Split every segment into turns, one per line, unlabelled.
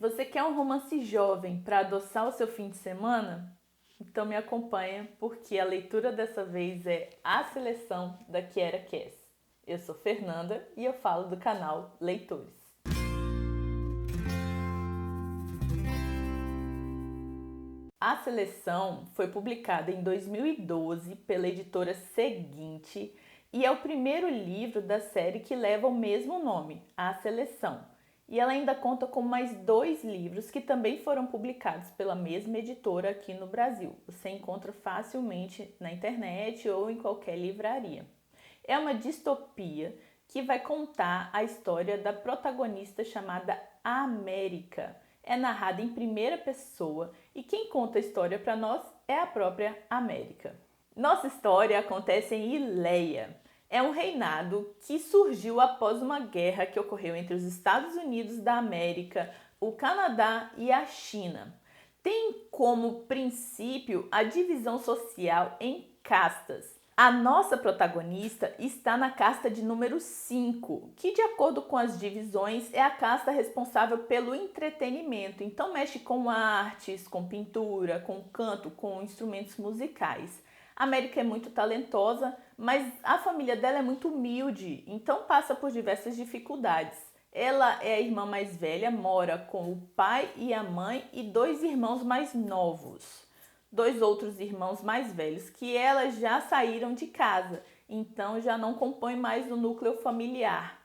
Você quer um romance jovem para adoçar o seu fim de semana? Então me acompanha, porque a leitura dessa vez é A Seleção da Kiera Cass. Eu sou Fernanda e eu falo do canal Leitores. A Seleção foi publicada em 2012 pela editora Seguinte e é o primeiro livro da série que leva o mesmo nome, A Seleção. E ela ainda conta com mais 2 livros que também foram publicados pela mesma editora aqui no Brasil. Você encontra facilmente na internet ou em qualquer livraria. É uma distopia que vai contar a história da protagonista chamada América. É narrada em primeira pessoa e quem conta a história para nós é a própria América. Nossa história acontece em Ileia. É um reinado que surgiu após uma guerra que ocorreu entre os Estados Unidos da América, o Canadá e a China. Tem como princípio a divisão social em castas. A nossa protagonista está na casta de número 5, que de acordo com as divisões é a casta responsável pelo entretenimento. Então mexe com artes, com pintura, com canto, com instrumentos musicais. A América é muito talentosa, mas a família dela é muito humilde, então passa por diversas dificuldades. Ela é a irmã mais velha, mora com o pai e a mãe e 2 irmãos mais novos. 2 outros irmãos mais velhos que elas já saíram de casa, então já não compõem mais o núcleo familiar.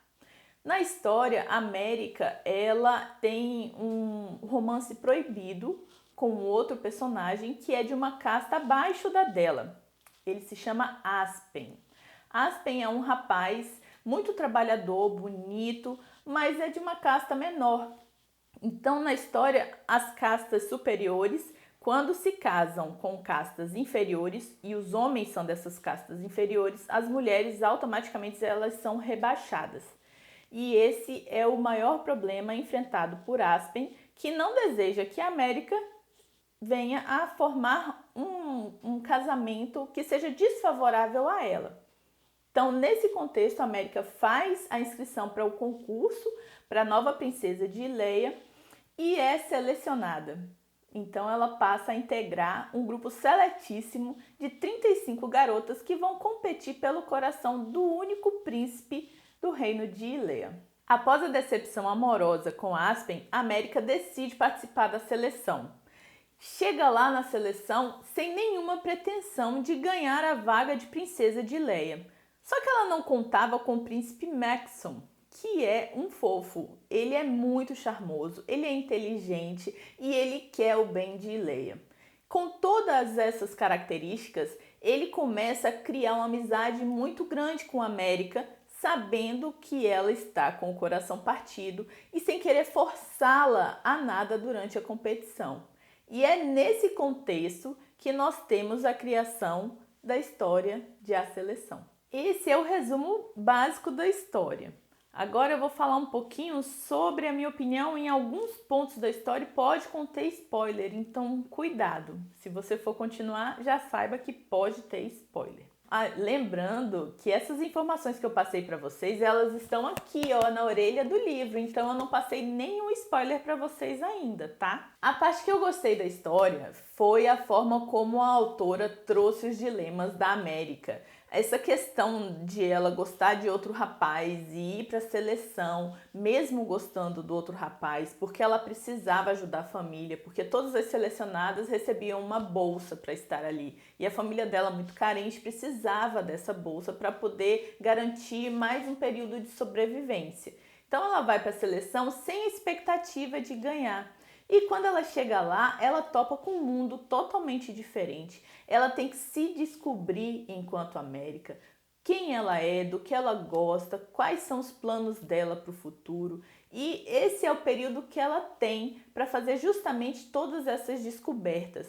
Na história, a América ela tem um romance proibido com outro personagem que é de uma casta abaixo da dela. Ele se chama Aspen. Aspen é um rapaz muito trabalhador, bonito, mas é de uma casta menor. Então, na história, as castas superiores, quando se casam com castas inferiores e os homens são dessas castas inferiores, as mulheres automaticamente elas são rebaixadas. E esse é o maior problema enfrentado por Aspen, que não deseja que a América venha a formar um casamento que seja desfavorável a ela. Então, nesse contexto, a América faz a inscrição para o concurso para a nova princesa de Ileia e é selecionada. Então, ela passa a integrar um grupo seletíssimo de 35 garotas que vão competir pelo coração do único príncipe do reino de Ileia. Após a decepção amorosa com Aspen, a América decide participar da seleção. Chega lá na seleção sem nenhuma pretensão de ganhar a vaga de princesa de Ileia. Só que ela não contava com o príncipe Maxon, que é um fofo. Ele é muito charmoso, ele é inteligente e ele quer o bem de Ileia. Com todas essas características, ele começa a criar uma amizade muito grande com a América, sabendo que ela está com o coração partido e sem querer forçá-la a nada durante a competição. E é nesse contexto que nós temos a criação da história de A Seleção. Esse é o resumo básico da história. Agora eu vou falar um pouquinho sobre a minha opinião em alguns pontos da história e pode conter spoiler, então cuidado. Se você for continuar, já saiba que pode ter spoiler. Lembrando que essas informações que eu passei para vocês, elas estão aqui, ó, na orelha do livro, então eu não passei nenhum spoiler para vocês ainda, tá? A parte que eu gostei da história foi a forma como a autora trouxe os dilemas da América. Essa questão de ela gostar de outro rapaz e ir para a seleção, mesmo gostando do outro rapaz, porque ela precisava ajudar a família, porque todas as selecionadas recebiam uma bolsa para estar ali. E a família dela, muito carente, precisava dessa bolsa para poder garantir mais um período de sobrevivência. Então ela vai para a seleção sem expectativa de ganhar. E quando ela chega lá, ela topa com um mundo totalmente diferente. Ela tem que se descobrir enquanto América, quem ela é, do que ela gosta, quais são os planos dela para o futuro. E esse é o período que ela tem para fazer justamente todas essas descobertas.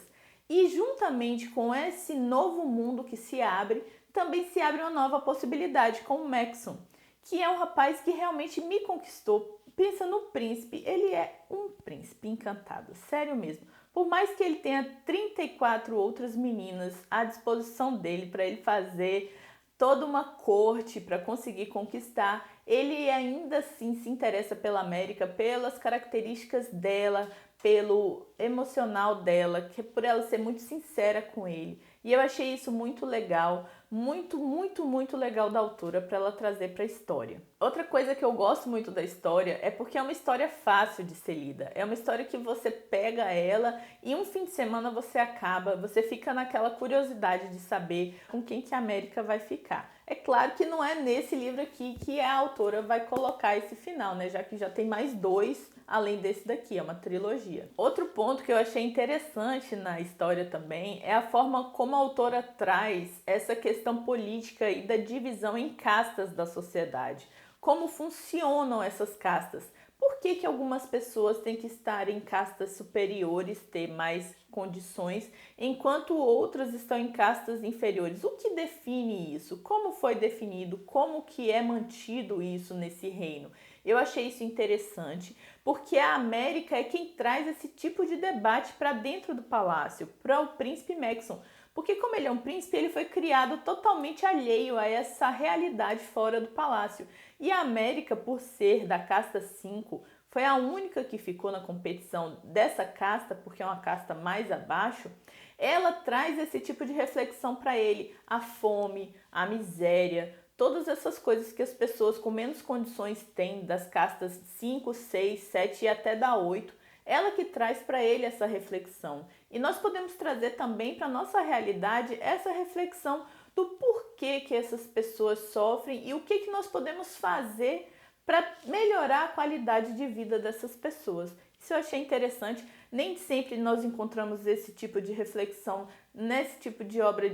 E juntamente com esse novo mundo que se abre, também se abre uma nova possibilidade com o Maxon, que é um rapaz que realmente me conquistou. Pensa no príncipe, ele é um príncipe encantado, sério mesmo. Por mais que ele tenha 34 outras meninas à disposição dele para ele fazer toda uma corte para conseguir conquistar, ele ainda assim se interessa pela América, pelas características dela, pelo emocional dela, que é por ela ser muito sincera com ele. E eu achei isso muito legal, muito legal da autora para ela trazer para a história. Outra coisa que eu gosto muito da história é porque é uma história fácil de ser lida. É uma história que você pega ela e um fim de semana você acaba, você fica naquela curiosidade de saber com quem que a América vai ficar. É claro que não é nesse livro aqui que a autora vai colocar esse final, né? Já que já tem mais 2 além desse daqui, é uma trilogia. Outro ponto que eu achei interessante na história também é a forma como a autora traz essa questão política e da divisão em castas da sociedade. Como funcionam essas castas? Por que algumas pessoas têm que estar em castas superiores, ter mais condições, enquanto outras estão em castas inferiores? O que define isso? Como foi definido? Como que é mantido isso nesse reino? Eu achei isso interessante, porque a América é quem traz esse tipo de debate para dentro do palácio, para o príncipe Maxon. Porque como ele é um príncipe, ele foi criado totalmente alheio a essa realidade fora do palácio. E a América, por ser da casta 5, foi a única que ficou na competição dessa casta, porque é uma casta mais abaixo. Ela traz esse tipo de reflexão para ele, a fome, a miséria, todas essas coisas que as pessoas com menos condições têm, das castas 5, 6, 7 e até da 8. Ela que traz para ele essa reflexão. E nós podemos trazer também para a nossa realidade essa reflexão do porquê que essas pessoas sofrem e o que nós podemos fazer para melhorar a qualidade de vida dessas pessoas. Isso eu achei interessante. Nem sempre nós encontramos esse tipo de reflexão nesse tipo de obra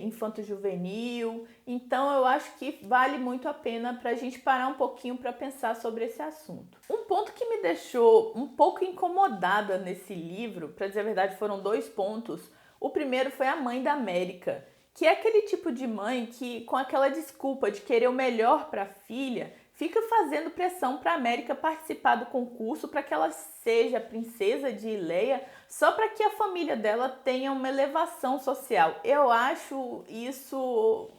infanto-juvenil. Então eu acho que vale muito a pena para a gente parar um pouquinho para pensar sobre esse assunto. Um ponto que me deixou um pouco incomodada nesse livro, para dizer a verdade, foram 2 pontos. O primeiro foi a mãe da América, que é aquele tipo de mãe que, com aquela desculpa de querer o melhor para a filha, fica fazendo pressão para a América participar do concurso para que ela seja a princesa de Ileia, só para que a família dela tenha uma elevação social. Eu acho isso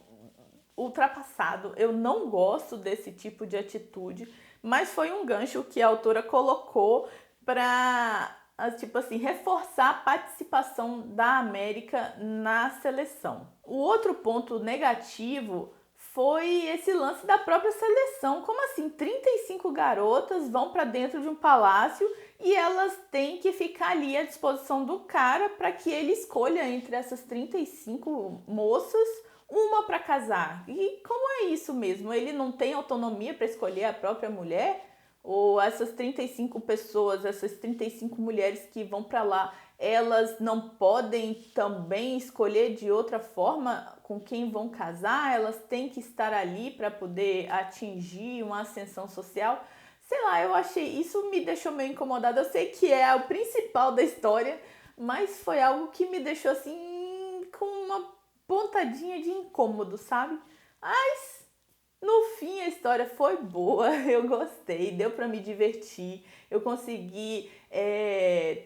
ultrapassado. Eu não gosto desse tipo de atitude, mas foi um gancho que a autora colocou para, tipo assim, reforçar a participação da América na seleção. O outro ponto negativo foi esse lance da própria seleção. Como assim? 35 garotas vão para dentro de um palácio e elas têm que ficar ali à disposição do cara para que ele escolha entre essas 35 moças uma para casar. E como é isso mesmo? Ele não tem autonomia para escolher a própria mulher? Ou essas 35 pessoas, essas 35 mulheres que vão para lá, elas não podem também escolher de outra forma com quem vão casar? Elas têm que estar ali para poder atingir uma ascensão social? Sei lá, eu achei, isso me deixou meio incomodada. Eu sei que é o principal da história, mas foi algo que me deixou assim com uma pontadinha de incômodo, sabe? Mas no fim a história foi boa, eu gostei, deu para me divertir, eu consegui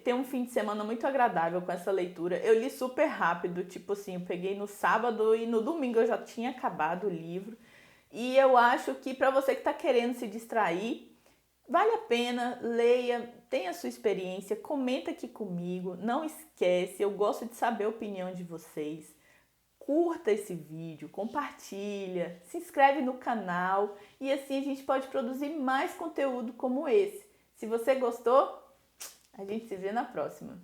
ter um fim de semana muito agradável com essa leitura. Eu li super rápido, tipo assim, eu peguei no sábado e no domingo eu já tinha acabado o livro. E eu acho que para você que está querendo se distrair, vale a pena, leia, tenha a sua experiência, comenta aqui comigo, não esquece, eu gosto de saber a opinião de vocês. Curta esse vídeo, compartilha, se inscreve no canal e assim a gente pode produzir mais conteúdo como esse. Se você gostou, a gente se vê na próxima.